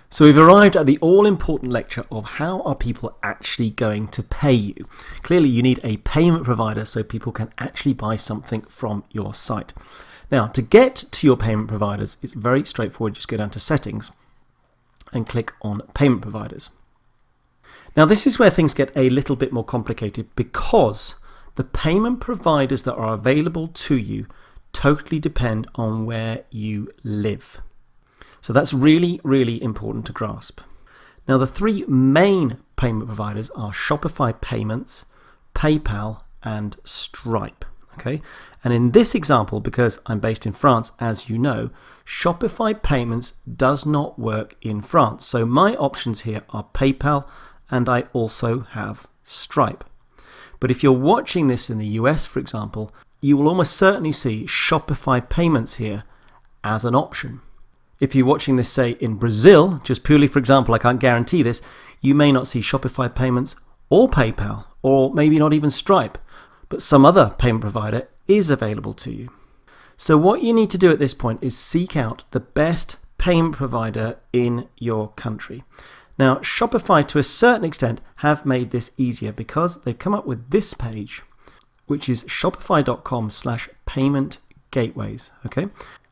So we've arrived at the all-important lecture of how are people actually going to pay you. Clearly you need a payment provider so people can actually buy something from your site. Now to get to your payment providers, it's very straightforward. Just go down to settings and click on payment providers. Now this is where things get a little bit more complicated because the payment providers that are available to you totally depend on where you live. So that's really, really important to grasp. Now the three main payment providers are Shopify Payments, PayPal and Stripe. Okay, and in this example, because I'm based in France, as you know, Shopify Payments does not work in France. So my options here are PayPal and I also have Stripe. But if you're watching this in the US, for example, you will almost certainly see Shopify Payments here as an option. If you're watching this, say, in Brazil, just purely for example, I can't guarantee this, you may not see Shopify Payments or PayPal, or maybe not even Stripe, but some other payment provider is available to you. So what you need to do at this point is seek out the best payment provider in your country. Now, Shopify, to a certain extent, have made this easier because they've come up with this page, which is shopify.com/payment gateways. Okay.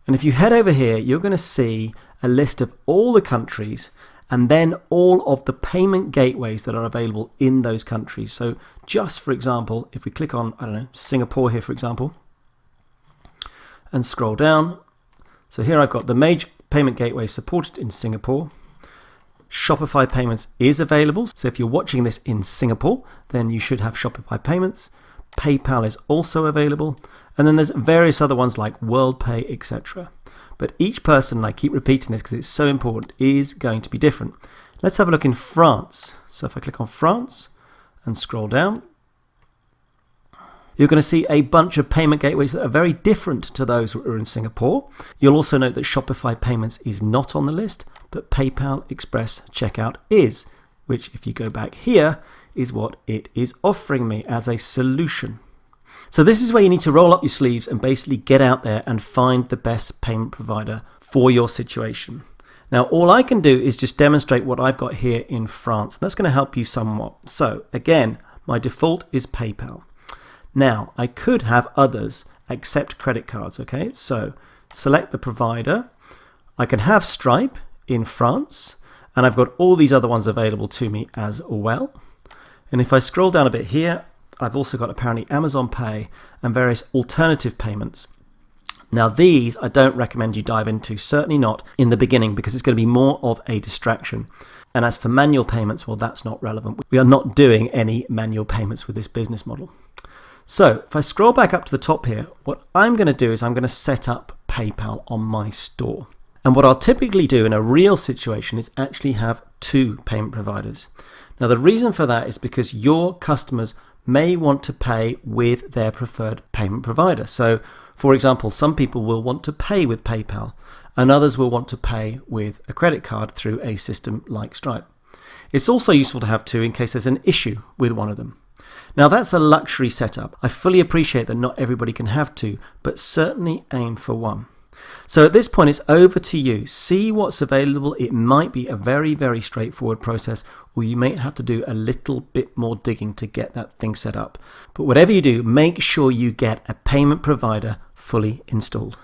And if you head over here, you're going to see a list of all the countries and then all of the payment gateways that are available in those countries. So just for example, if we click on, I don't know, Singapore here, for example, and scroll down. So here I've got the major payment gateways supported in Singapore. Shopify Payments is available. So if you're watching this in Singapore, then you should have Shopify Payments. PayPal is also available. And then there's various other ones like WorldPay, etc. But each person, and I keep repeating this because it's so important, is going to be different. Let's have a look in France. So if I click on France and scroll down, you're going to see a bunch of payment gateways that are very different to those that are in Singapore. You'll also note that Shopify Payments is not on the list, but PayPal Express Checkout is, which if you go back here, is what it is offering me as a solution. So this is where you need to roll up your sleeves and basically get out there and find the best payment provider for your situation. Now, all I can do is just demonstrate what I've got here in France. That's going to help you somewhat. So again, my default is PayPal. Now, I could have others accept credit cards. Okay, so select the provider. I can have Stripe in France, and I've got all these other ones available to me as well. And if I scroll down a bit here, I've also got apparently Amazon Pay and various alternative payments. Now these I don't recommend you dive into, certainly not in the beginning, because it's going to be more of a distraction. And as for manual payments, well, that's not relevant. We are not doing any manual payments with this business model. So if I scroll back up to the top here, what I'm going to do is I'm going to set up PayPal on my store. And what I'll typically do in a real situation is actually have two payment providers. Now the reason for that is because your customers may want to pay with their preferred payment provider. So for example, some people will want to pay with PayPal and others will want to pay with a credit card through a system like Stripe. It's also useful to have two in case there's an issue with one of them. Now that's a luxury setup. I fully appreciate that not everybody can have two, but certainly aim for one. So at this point, it's over to you. See what's available. It might be a very, very straightforward process, or you may have to do a little bit more digging to get that thing set up. But whatever you do, make sure you get a payment provider fully installed.